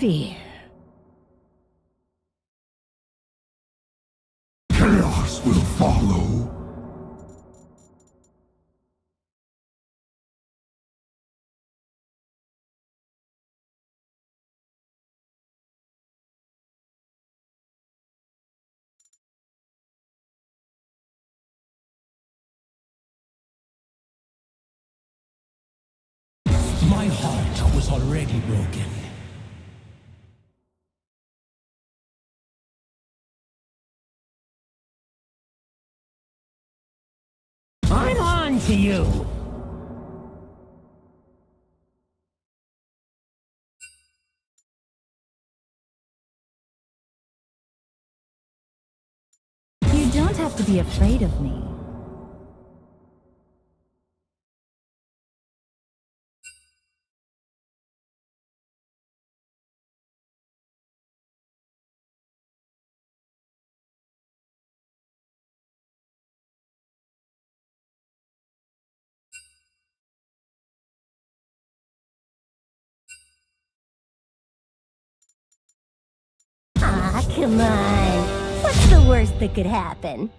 fear. Chaos will follow. My heart was already broken. I'm on to you! You don't have to be afraid of me. Ah, come on. What's the worst that could happen?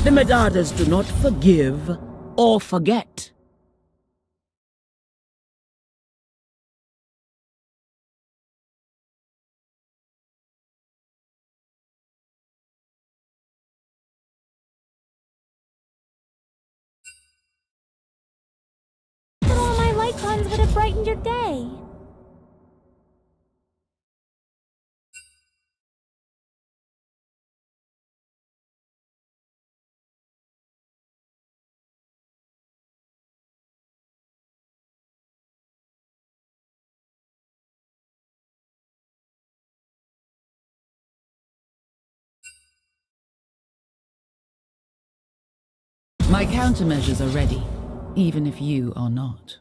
The Medardas do not forgive or forget. But all my Lycons would have brightened your day. My countermeasures are ready, even if you are not.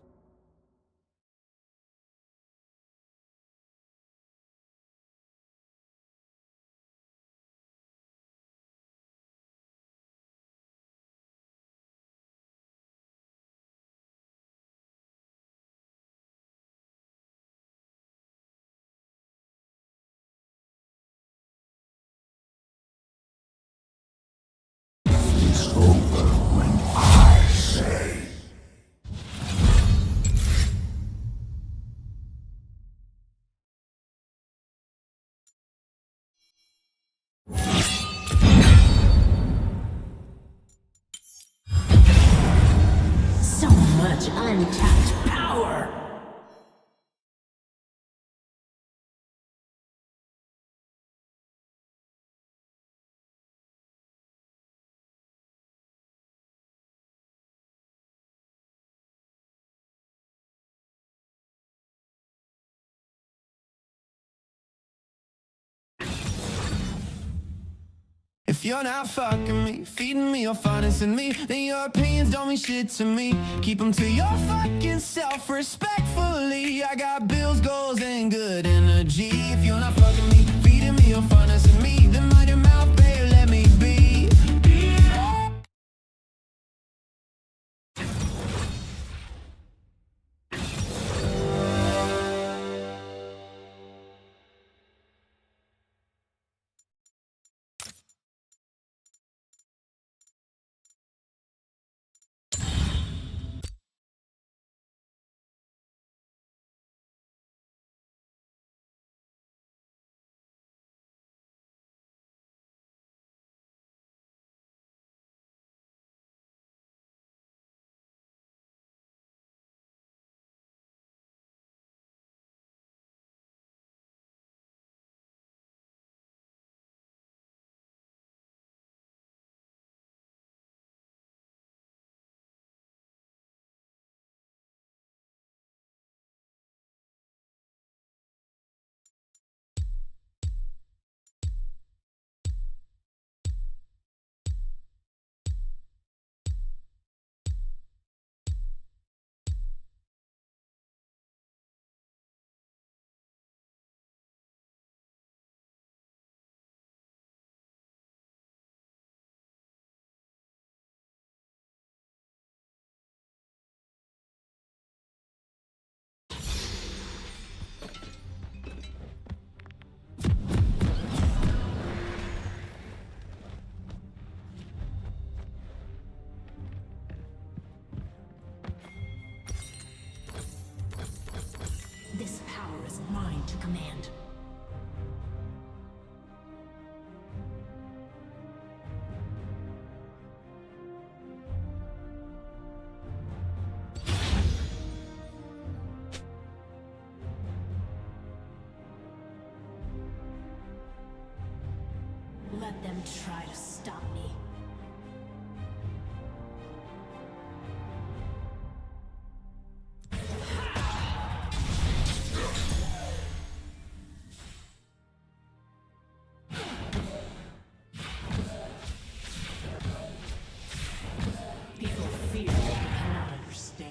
It's over when I say. such untapped power! If you're not fucking me, feeding me or financing me, then your opinions don't mean shit to me. Keep them to your fucking self respectfully. I got bills, goals, and good energy. If you're not fucking me, feeding me or financing me, then mind your mouth, babe, let me be. This power is mine to command. Let them try to stop me. People fear what they cannot understand.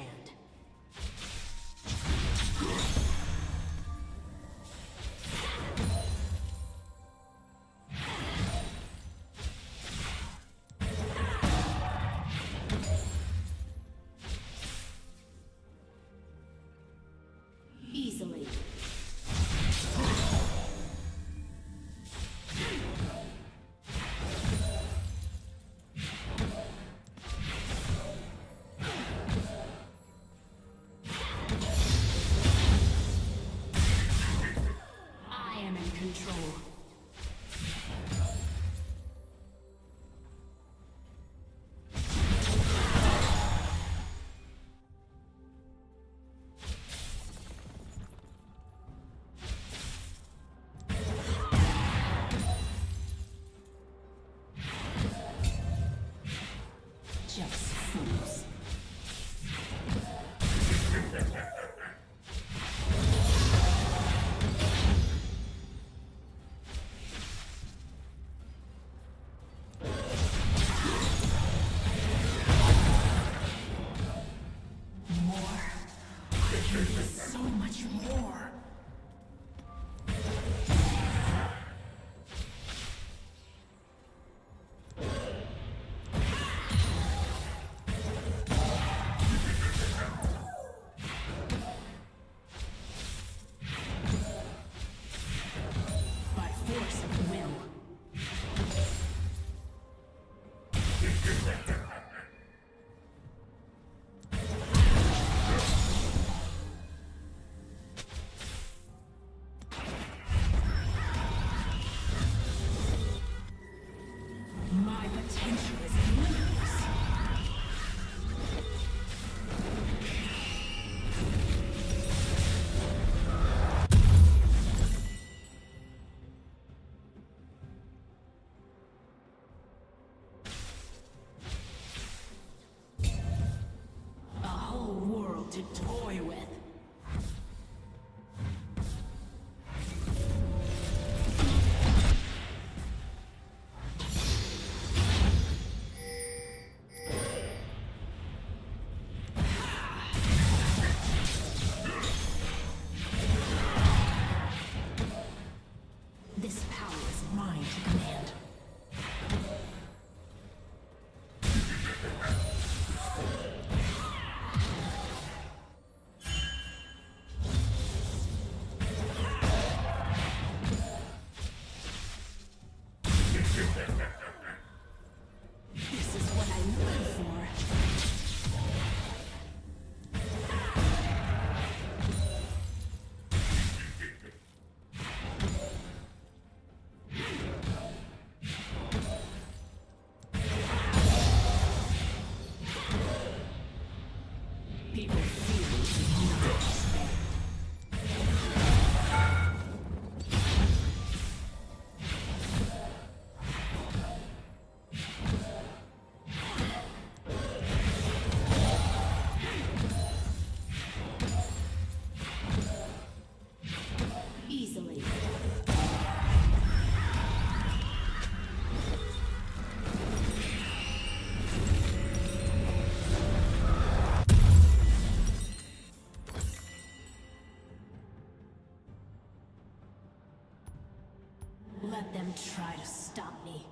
Let them try to stop me.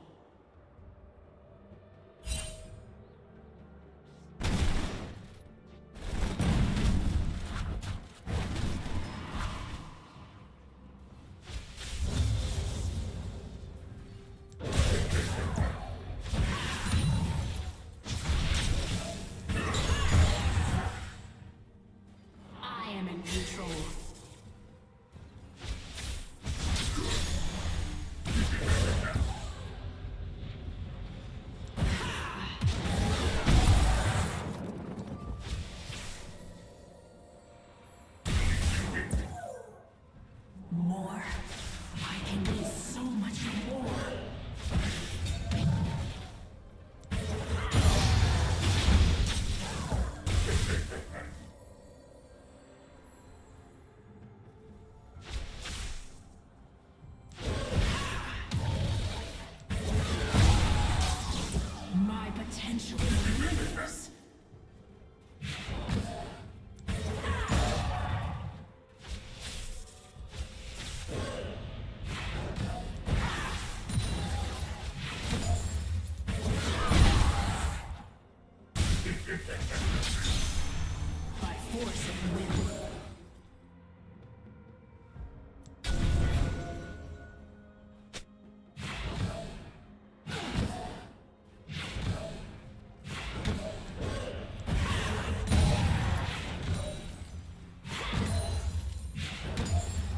I am in control. More. I can be so much more. My potential is limitless. By force of will.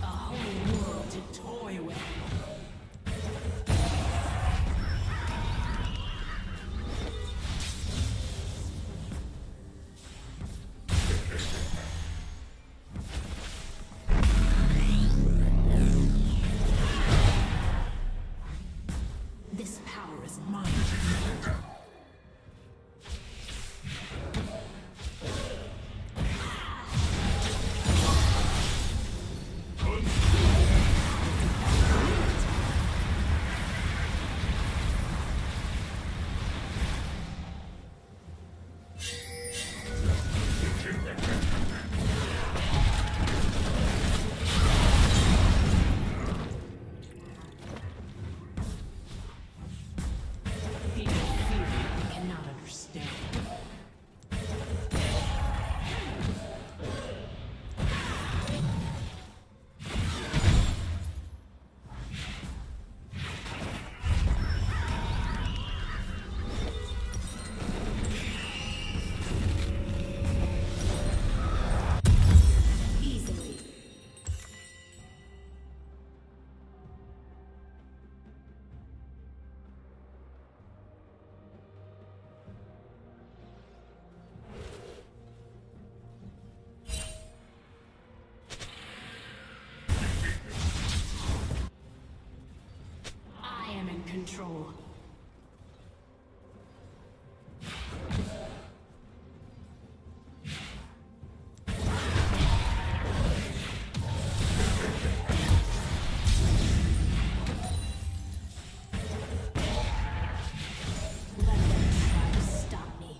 A whole world to toy with. This power is mine. People fear they cannot understand. Easily. I am in control. Let them try to stop me.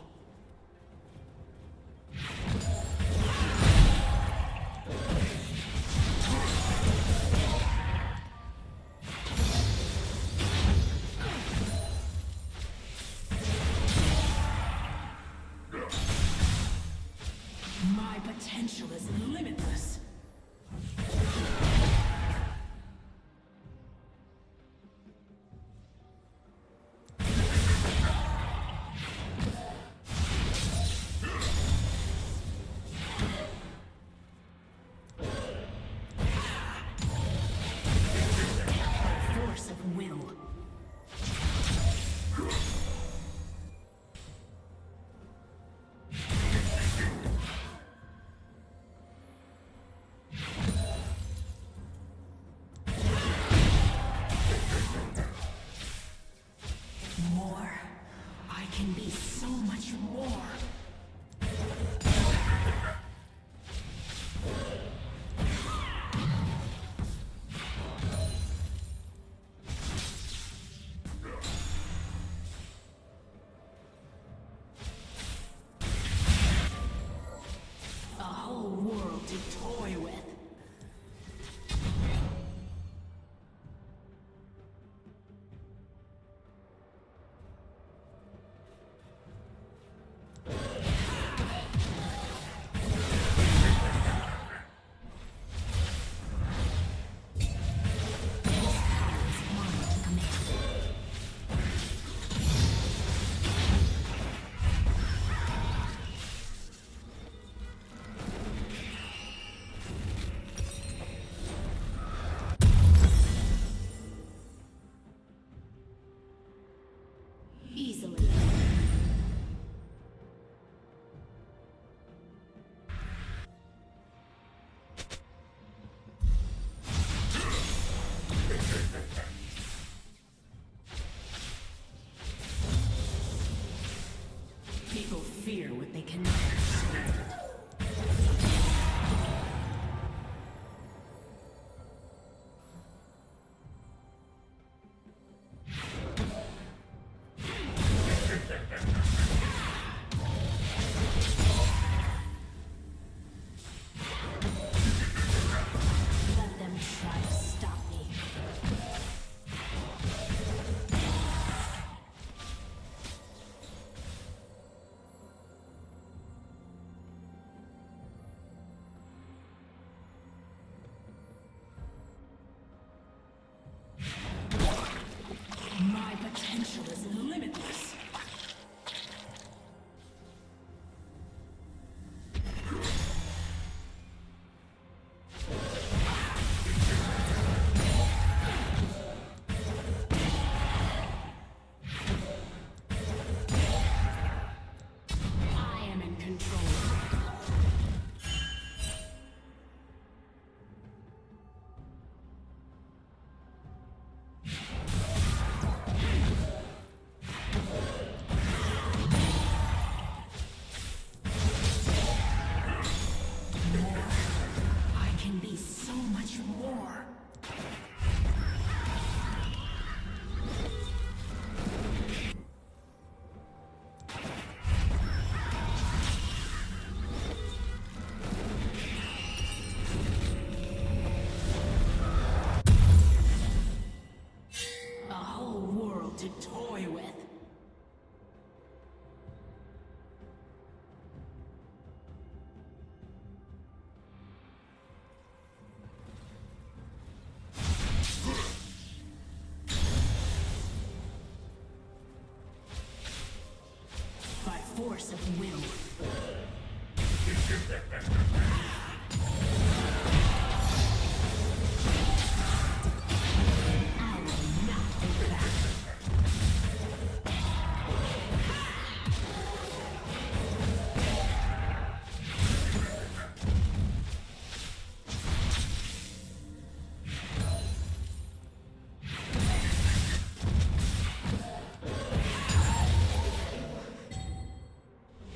force of will.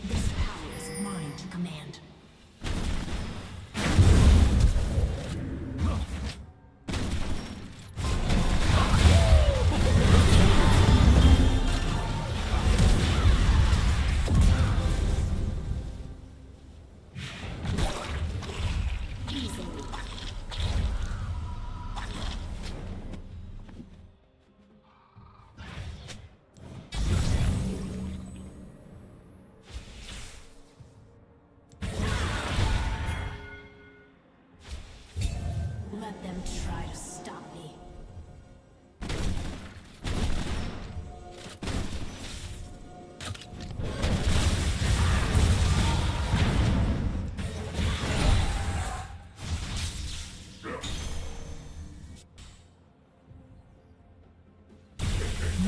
This power is mine to command. Let them try to stop me.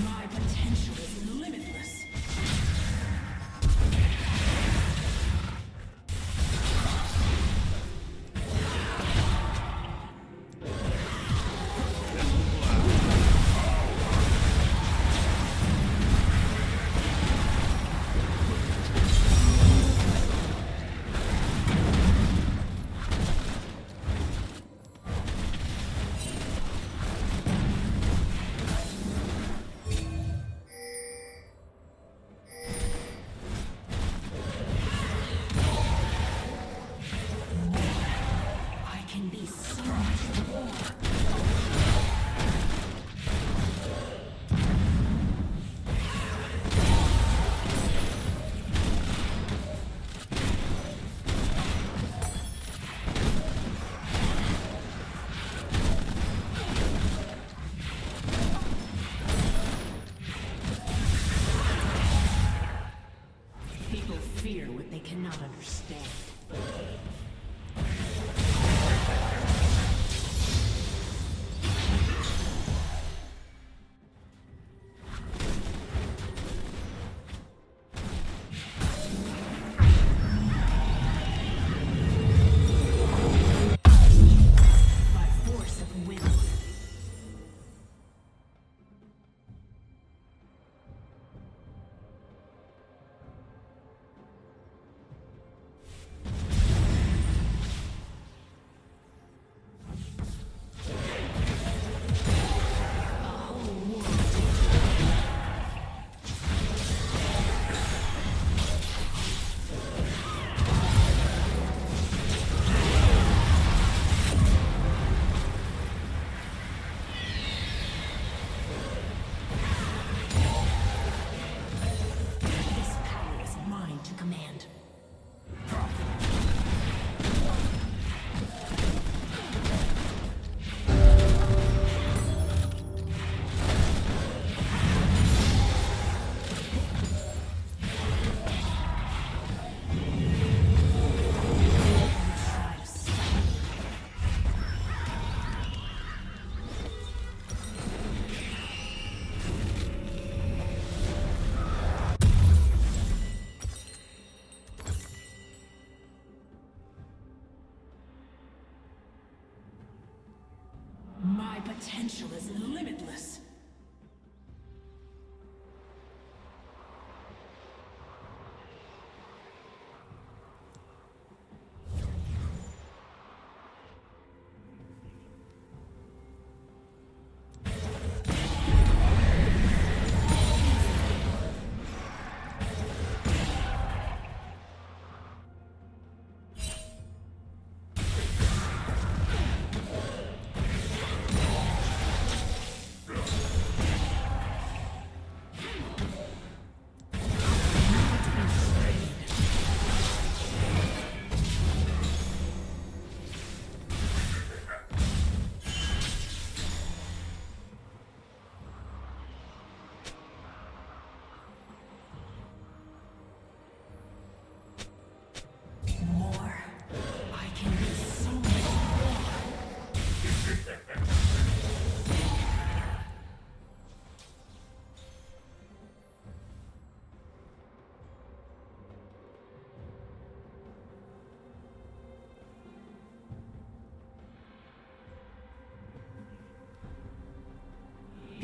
My potential is limitless. I can be so much more. People fear what they cannot understand. By force of will. This power is mine to command. Try to stop me. My potential is limitless.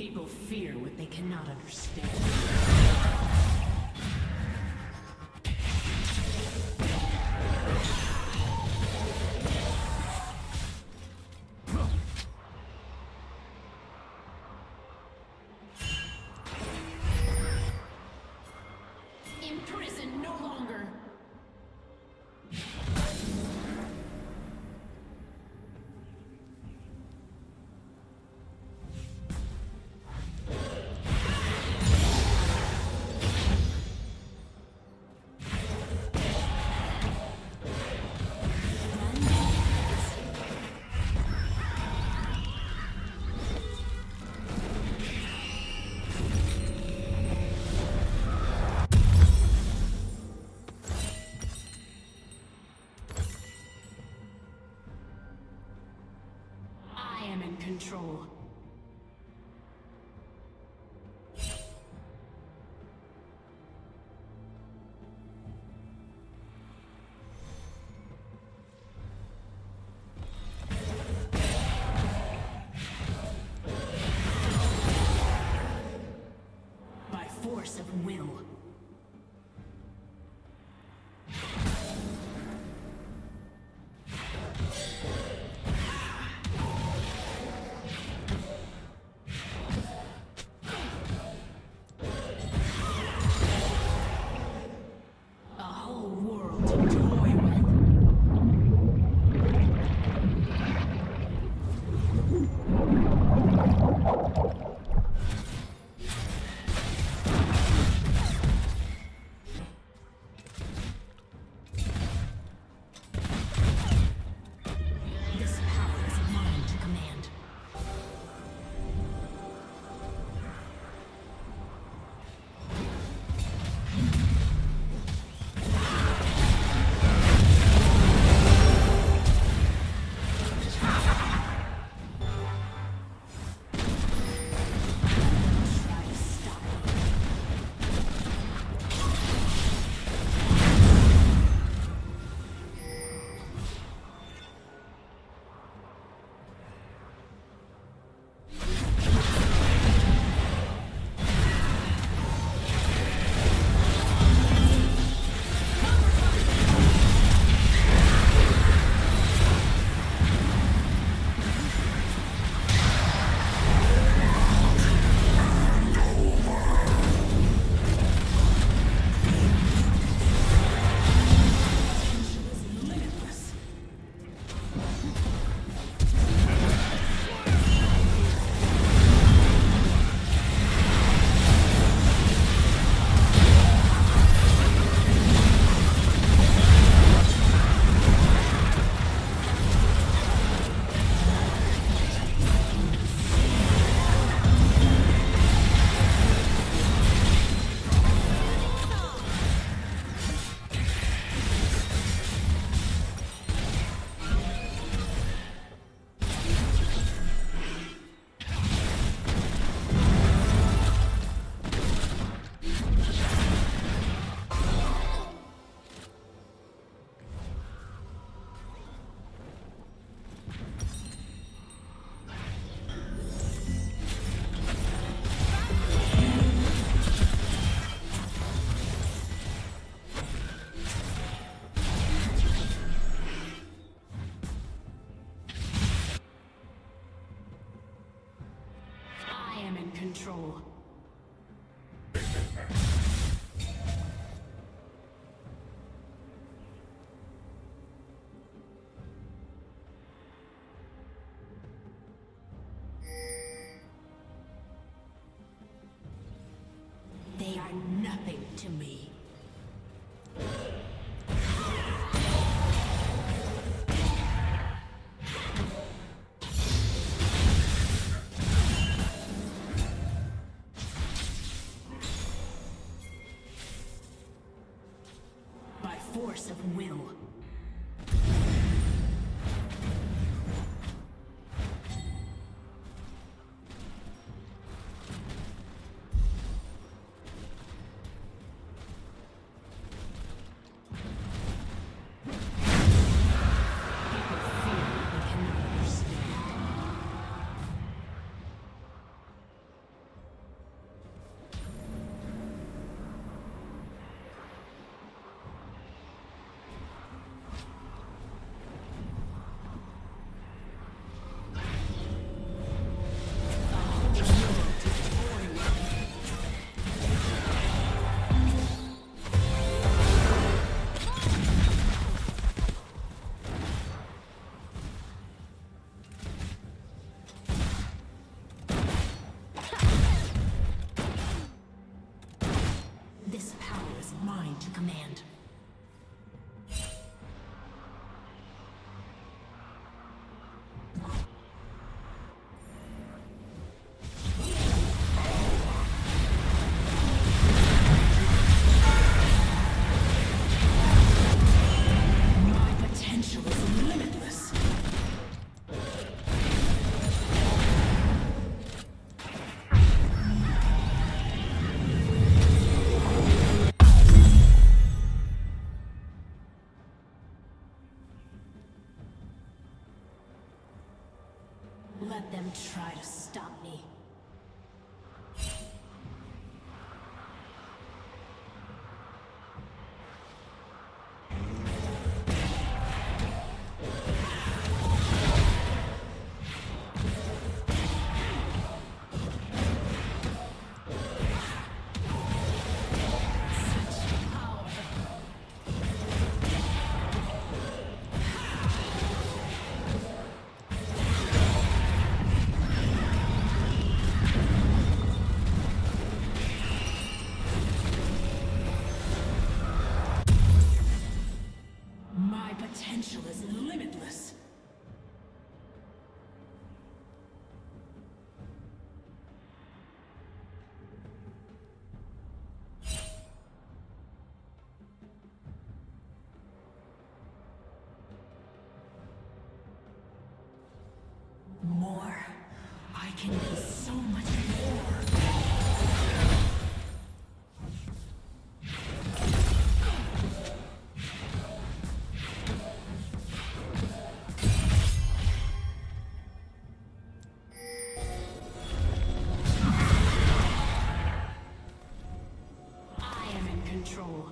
People fear what they cannot understand. In prison no longer. I am in control. By force of will. A whole world to toy with. This power is mine to command. Try to stop me. I am in control. They are nothing to me. By force of will. mine to command. My potential is limitless. Let them try to stop me. My potential is limitless. More. I can be so much more. I am in control.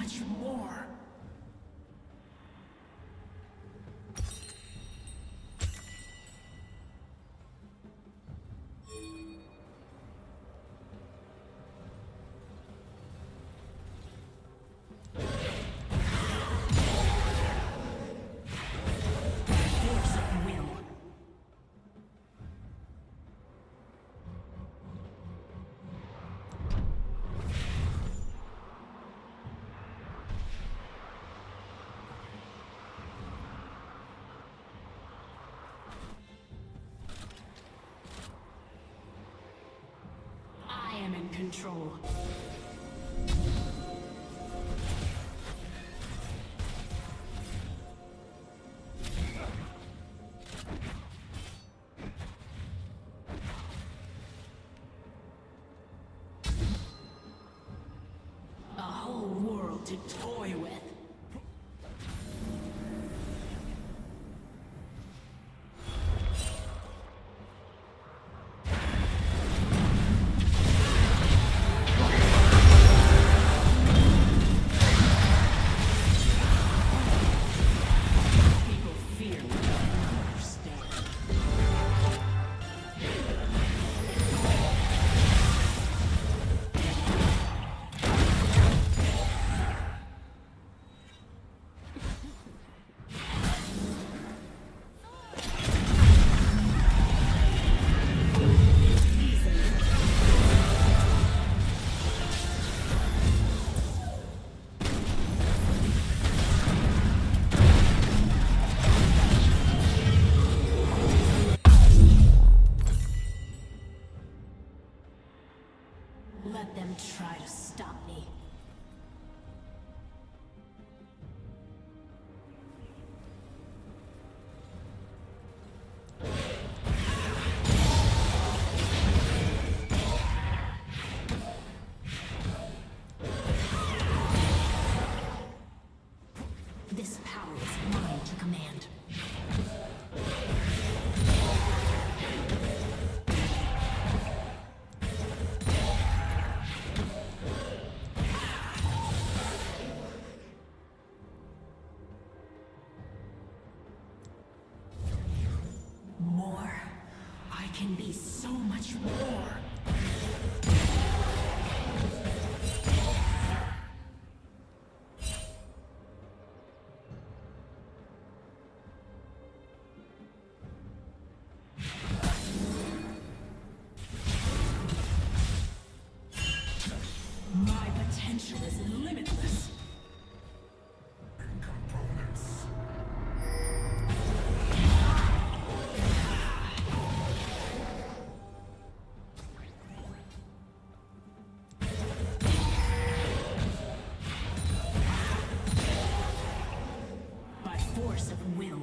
much more. Force of will. I am in control. A whole world to toy with. People fear what they don't understand. Let them try to stop me. This power is mine to command. More. I can be so much more. My potential is limitless. Components. By force of will.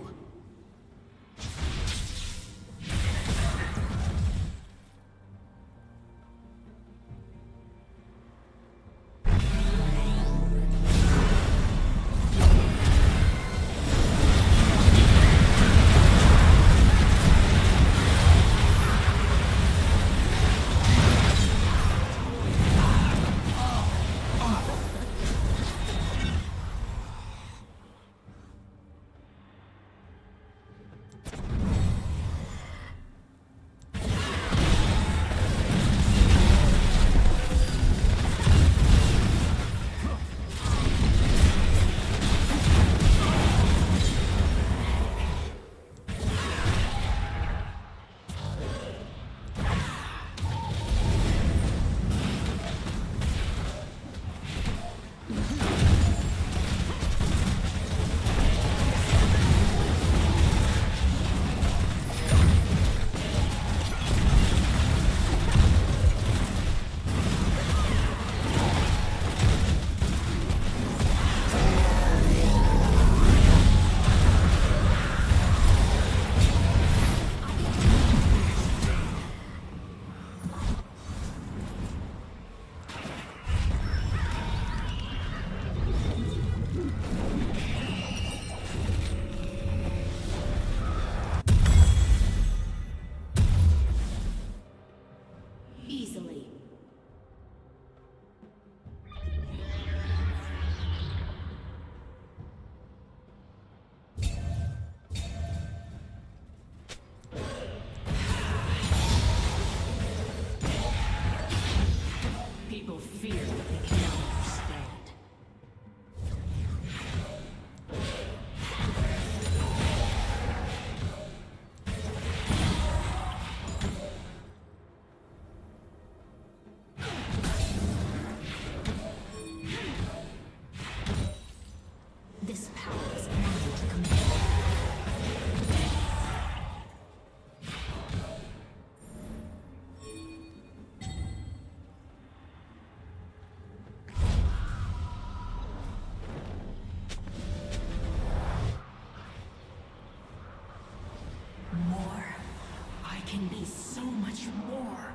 much more.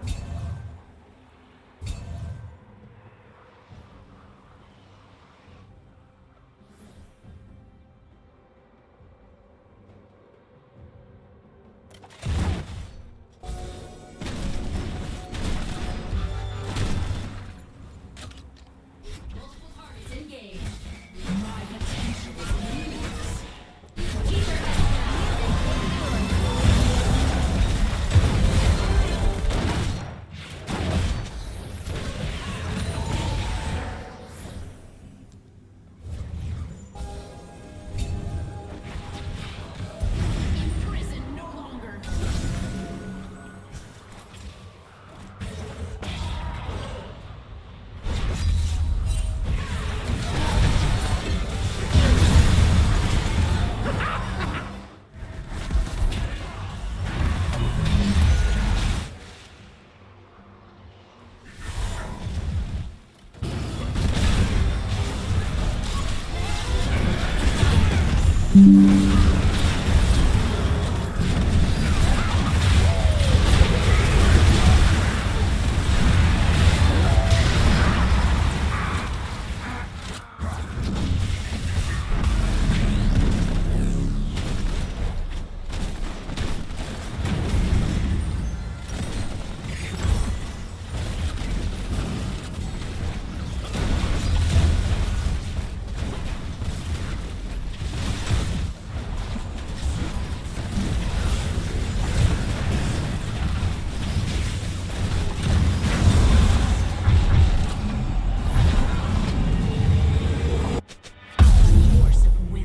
Force of will.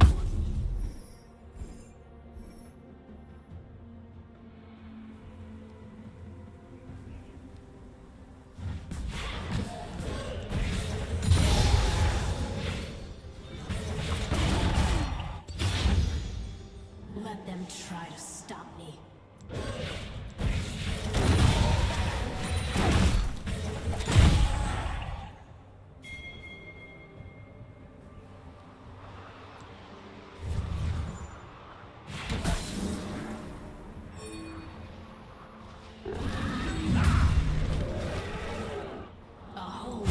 Let them try to stop me. A whole world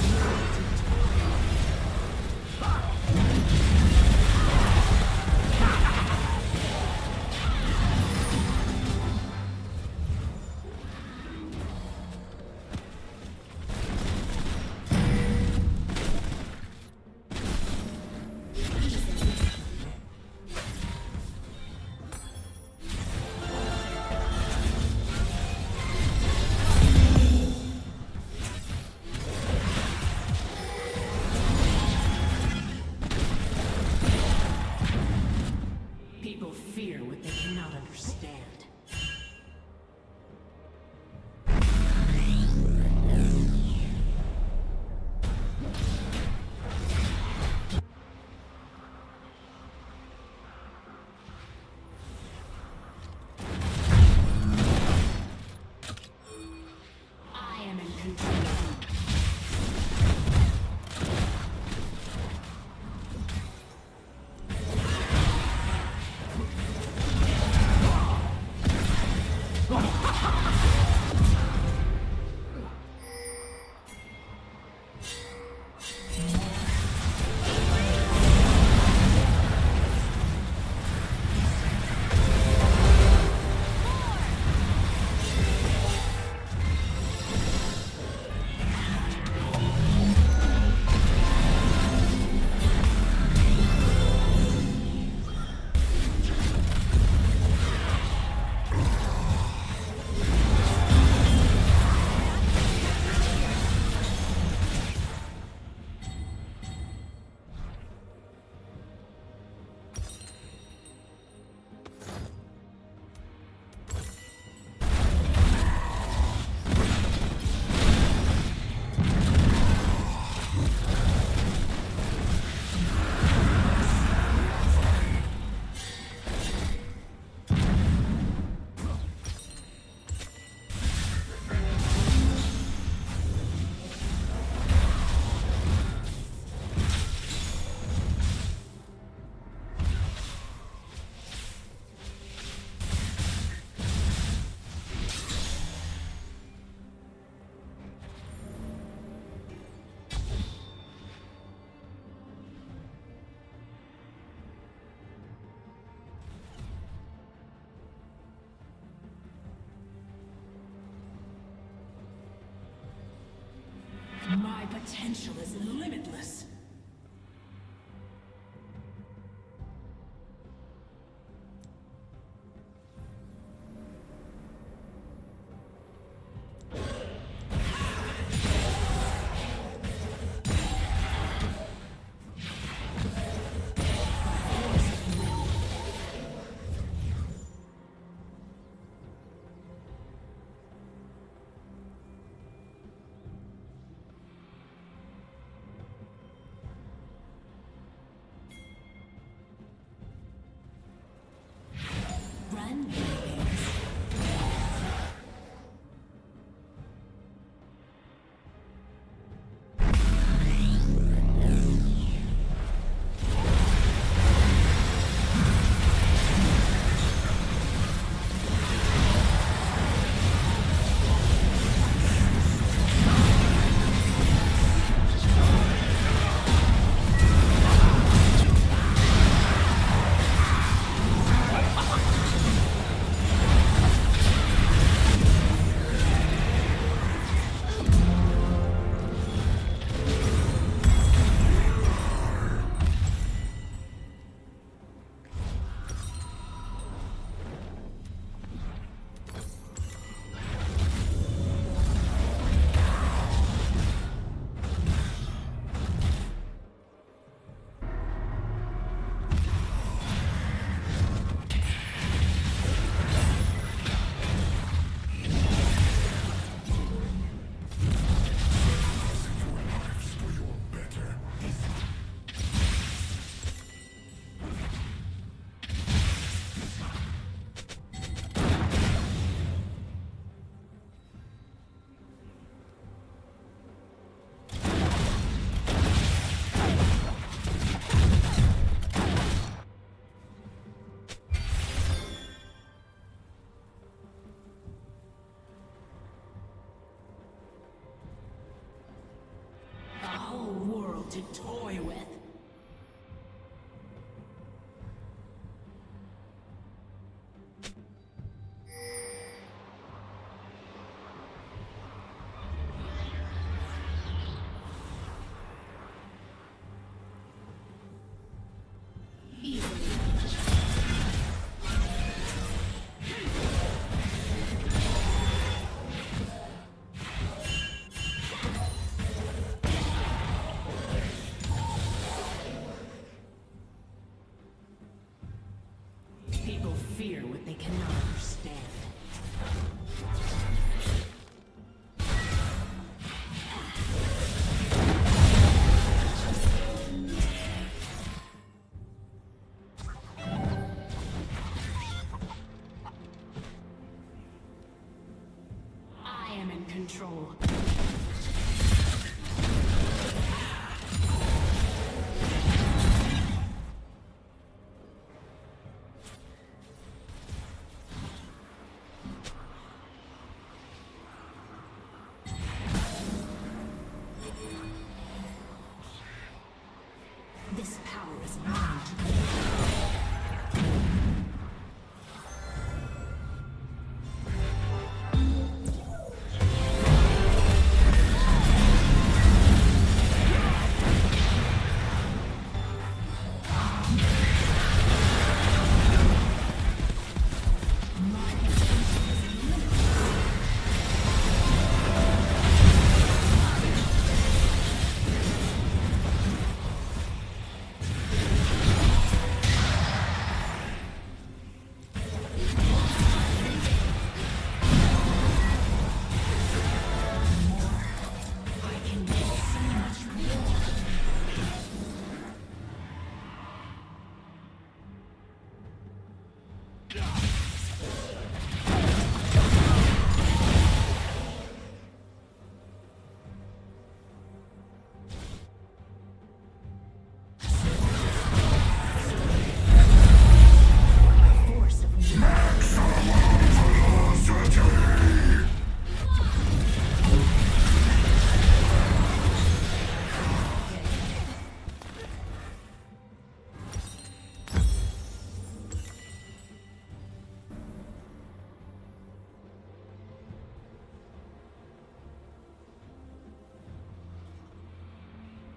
People fear what they cannot understand. I am in control. potential is limitless. Run, babies. A whole world to toy with. People fear what they cannot understand. I am in control. This power is mine.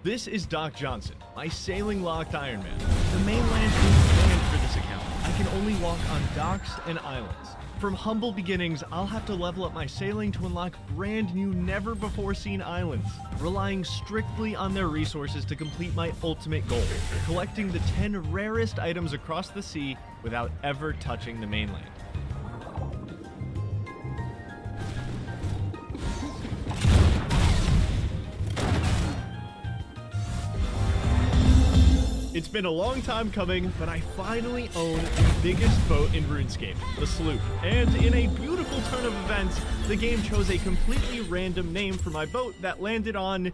This is Doc Johnson, my sailing locked Iron Man. The mainland is banned for this account. I can only walk on docks and islands. From humble beginnings, I'll have to level up my sailing to unlock brand new, never before seen islands, relying strictly on their resources to complete my ultimate goal, collecting the 10 rarest items across the sea without ever touching the mainland. It's been a long time coming, but I finally own the biggest boat in RuneScape, the Sloop. And in a beautiful turn of events, the game chose a completely random name for my boat that landed on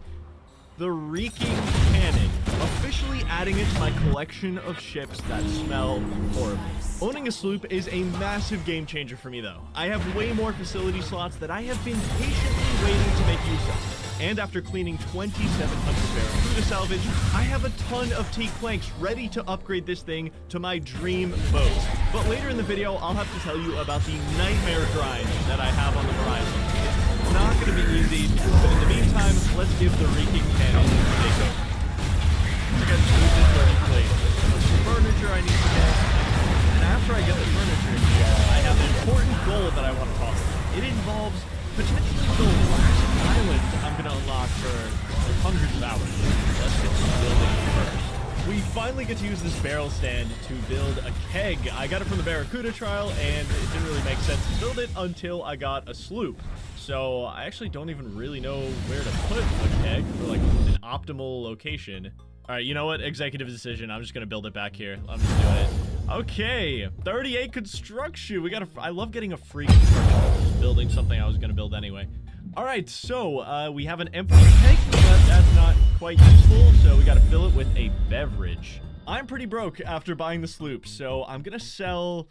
the Reeking Cannon, officially adding it to my collection of ships that smell horrible. Owning a sloop is a massive game changer for me though. I have way more facility slots that I have been patiently waiting to make use of. And after cleaning 2,700 Barracuda salvage, I have a ton of teak planks ready to upgrade this thing to my dream boat. But later in the video, I'll have to tell you about the nightmare grind that I have on the horizon. It's not going to be easy, but in the meantime, let's give the Reeking Cannon a takeover. I got chooses where to place some furniture I need to get, and after I get the furniture, I have an important goal that I want to talk about. It involves potentially the last island I'm going to unlock for hundreds of hours. Let's get some building first. We finally get to use this barrel stand to build a keg. I got it from the Barracuda trial, and it didn't really make sense to build it until I got a sloop. So I actually don't even really know where to put a keg for like an optimal location. All right, you know what? Executive decision. I'm just going to build it back here. I'm just doing it. Okay, 38 construction. I love getting a free construction. Just building something I was going to build anyway. All right, so we have an empty tank, but that's not quite useful, so we got to fill it with a beverage. I'm pretty broke after buying the sloop, so I'm going to sell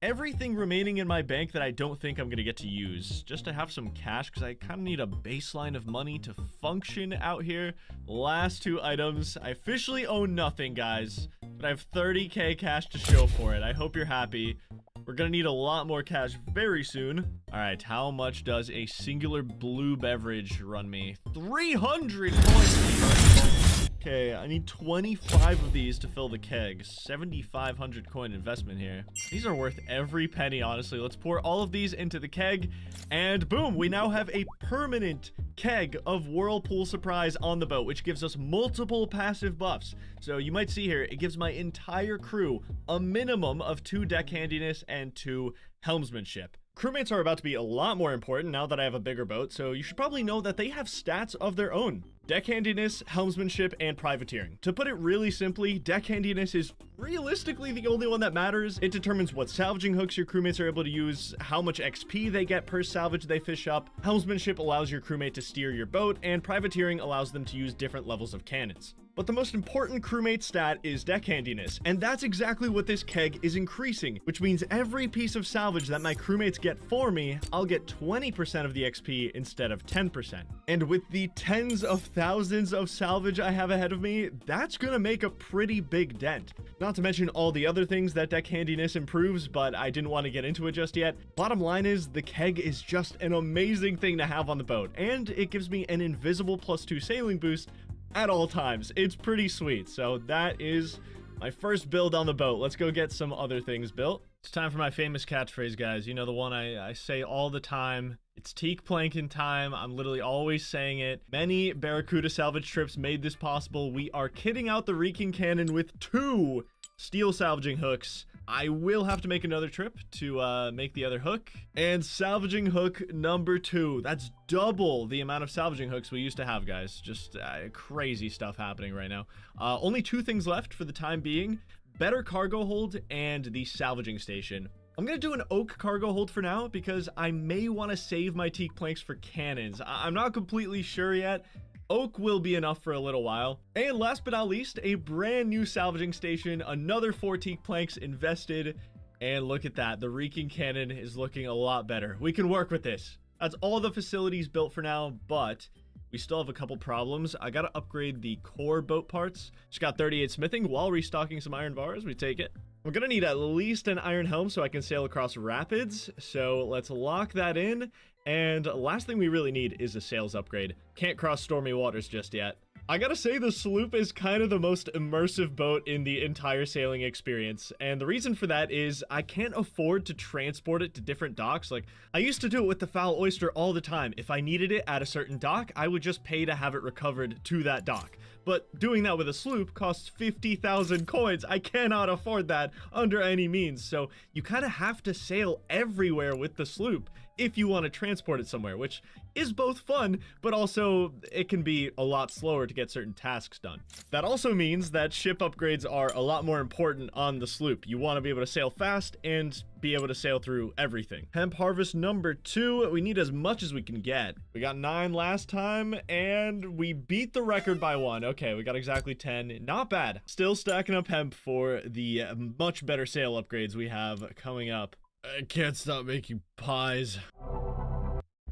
everything remaining in my bank that I don't think I'm going to get to use, just to have some cash, because I kind of need a baseline of money to function out here. Last 2 items. I officially own nothing, guys, but I have 30k cash to show for it. I hope you're happy. We're going to need a lot more cash very soon. All right, how much does a singular blue beverage run me? 300 coins. Okay, I need 25 of these to fill the keg. 7,500 coin investment here. These are worth every penny, honestly. Let's pour all of these into the keg, and boom, we now have a permanent keg of Whirlpool Surprise on the boat, which gives us multiple passive buffs. So you might see here, it gives my entire crew a minimum of 2 deck handiness and 2 helmsmanship. Crewmates are about to be a lot more important now that I have a bigger boat, so you should probably know that they have stats of their own. Deck handiness, helmsmanship, and privateering. To put it really simply, deck handiness is realistically the only one that matters. It determines what salvaging hooks your crewmates are able to use, how much XP they get per salvage they fish up. Helmsmanship allows your crewmate to steer your boat, and privateering allows them to use different levels of cannons. But the most important crewmate stat is deck handiness, and that's exactly what this keg is increasing, which means every piece of salvage that my crewmates get for me, I'll get 20% of the XP instead of 10%. And with the tens of thousands of salvage I have ahead of me, that's gonna make a pretty big dent. Not to mention all the other things that deck handiness improves, but I didn't want to get into it just yet. Bottom line is, the keg is just an amazing thing to have on the boat, and it gives me an invisible +2 sailing boost at all times. It's pretty sweet. So that is my first build on the boat. Let's go get some other things built. It's time for my famous catchphrase, guys. You know, the one I say all the time. It's teak planking time. I'm literally always saying it. Many Barracuda salvage trips made this possible. We are kitting out the Reeking Cannon with 2 steel salvaging hooks. I will have to make another trip to make the other hook. And salvaging hook number 2. That's double the amount of salvaging hooks we used to have, guys. Just crazy stuff happening right now. Only 2 things left for the time being. Better cargo hold and the salvaging station. I'm going to do an oak cargo hold for now because I may want to save my teak planks for cannons. I'm not completely sure yet. Oak will be enough for a little while. And last but not least, a brand new salvaging station, another 4 teak planks invested, and look at that, the Reeking Cannon is looking a lot better. We can work with this. That's all the facilities built for now, but we still have a couple problems. I gotta upgrade the core boat parts. Just got 38 smithing while restocking some iron bars. We take it. I'm gonna need at least an iron helm so I can sail across rapids, so let's lock that in. And last thing we really need is a sails upgrade. Can't cross stormy waters just yet. I gotta say, the sloop is kind of the most immersive boat in the entire sailing experience, and the reason for that is I can't afford to transport it to different docks. Like, I used to do it with the Foul Oyster all the time. If I needed it at a certain dock, I would just pay to have it recovered to that dock. But doing that with a sloop costs 50,000 coins. I cannot afford that under any means, so you kind of have to sail everywhere with the sloop if you want to transport it somewhere, which is both fun, but also it can be a lot slower to get certain tasks done. That also means that ship upgrades are a lot more important on the sloop. You want to be able to sail fast and be able to sail through everything. Hemp harvest number 2, we need as much as we can get. We got 9 last time, and we beat the record by 1. Okay, we got exactly 10. Not bad. Still stacking up hemp for the much better sail upgrades we have coming up. I can't stop making pies.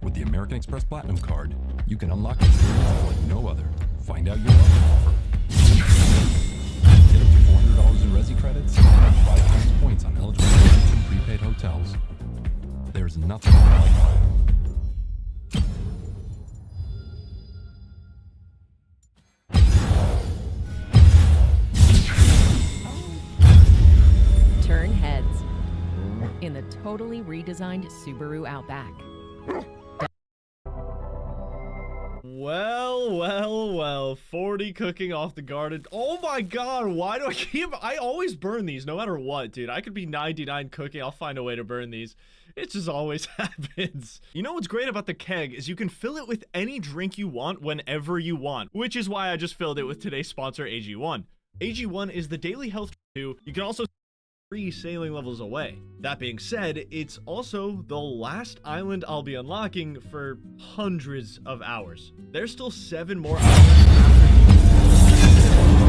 With the American Express Platinum card, you can unlock experiences like no other. Find out your offer. Get up to $400 in Resi credits and 5 times points on eligible rooms and prepaid hotels. There's nothing like Turn heads in the totally redesigned Subaru Outback. Well, 40 cooking off the garden. Oh my god, why do I always burn these no matter what, dude. I could be 99 cooking, I'll find a way to burn these. It just always happens. You know what's great about the keg is you can fill it with any drink you want whenever you want, which is why I just filled it with today's sponsor, AG1. AG1 is the daily health 2. You can also 3 sailing levels away. That being said, it's also the last island I'll be unlocking for hundreds of hours. There's still 7 more islands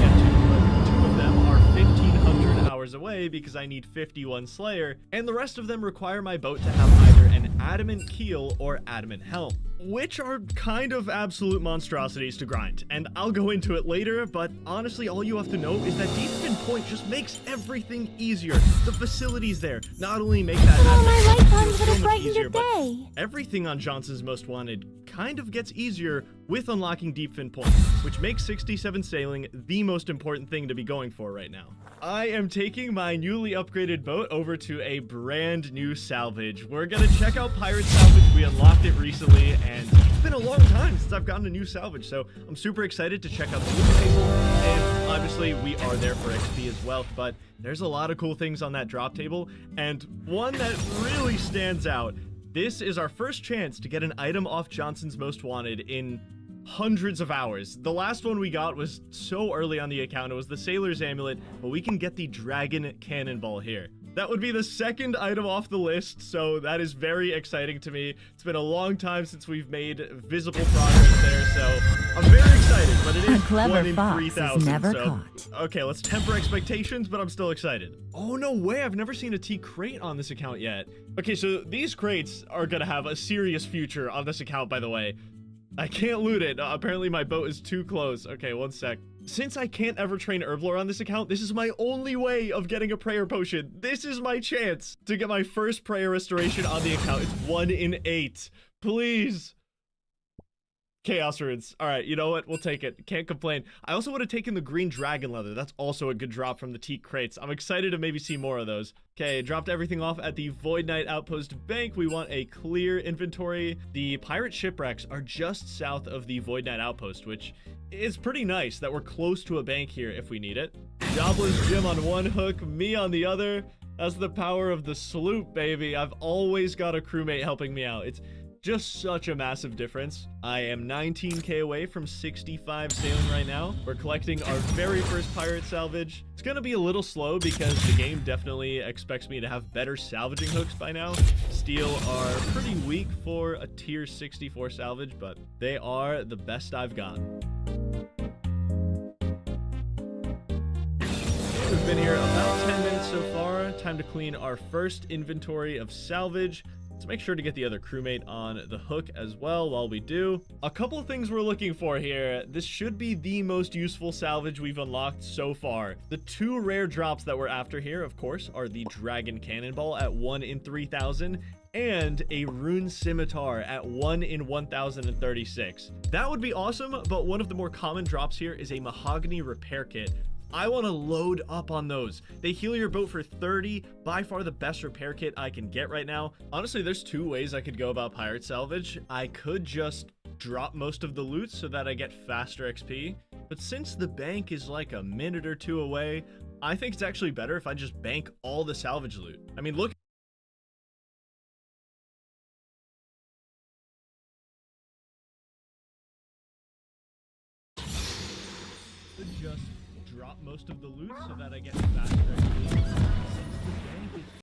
get to, but 2 of them are 1,500 hours away because I need 51 Slayer, and the rest of them require my boat to have either an adamant keel or adamant helm, which are kind of absolute monstrosities to grind, and I'll go into it later, but honestly, all you have to know is that Deepfin Point just makes everything easier. The facilities there not only make that my light buttons would so have much brightened easier, your but day. everything on Johnson's Most Wanted kind of gets easier with unlocking Deepfin Point, which makes 67 sailing the most important thing to be going for right now. I am taking my newly upgraded boat over to a brand new salvage. We're gonna check out Pirate Salvage. We unlocked it recently, and it's been a long time since I've gotten a new salvage, so I'm super excited to check out the loot table, and obviously we are there for XP as well, but there's a lot of cool things on that drop table, and one that really stands out. This is our first chance to get an item off Johnson's Most Wanted in hundreds of hours. The last one we got was so early on the account. It was the Sailor's Amulet, but we can get the Dragon Cannonball here. That would be the second item off the list, so that is very exciting to me. It's been a long time since we've made visible progress there, so I'm very excited, but it is A clever 1 in fox 3,000. is never so caught. okay, let's temper expectations, but I'm still excited. Oh, no way. I've never seen a T crate on this account yet. Okay, so these crates are gonna have a serious future on this account, by the way. I can't loot it. Apparently my boat is too close. Okay, one sec. Since I can't ever train Herblore on this account, this is my only way of getting a prayer potion. This is my chance to get my first prayer restoration on the account. It's 1 in 8. Please. Chaos runes. All right, you know what? We'll take it. Can't complain. I also would have taken the green dragon leather. That's also a good drop from the teak crates. I'm excited to maybe see more of those. Okay, dropped everything off at the Void Knight Outpost Bank. We want a clear inventory. The pirate shipwrecks are just south of the Void Knight Outpost, which is pretty nice that we're close to a bank here if we need it. Jobless Jim on one hook, me on the other. That's the power of the sloop, baby. I've always got a crewmate helping me out. It's just such a massive difference. I am 19k away from 65 sailing right now. We're collecting our very first pirate salvage. It's gonna be a little slow because the game definitely expects me to have better salvaging hooks by now. Steel are pretty weak for a tier 64 salvage, but they are the best I've got. We've been here about 10 minutes so far. Time to clean our first inventory of salvage. Let's make sure to get the other crewmate on the hook as well while we do. A couple of things we're looking for here. This should be the most useful salvage we've unlocked so far. The 2 rare drops that we're after here, of course, are the Dragon Cannonball at 1 in 3,000 and a Rune Scimitar at 1 in 1,036. That would be awesome, but one of the more common drops here is a Mahogany Repair Kit. I want to load up on those. They heal your boat for 30, by far the best repair kit I can get right now. Honestly, there's 2 ways I could go about pirate salvage. I could just drop most of the loot so that I get faster XP, but since the bank is like a minute or 2 away, I think it's actually better if I just bank all the salvage loot. I mean, look. Just drop most of the loot so that I get faster XP. Since the bank is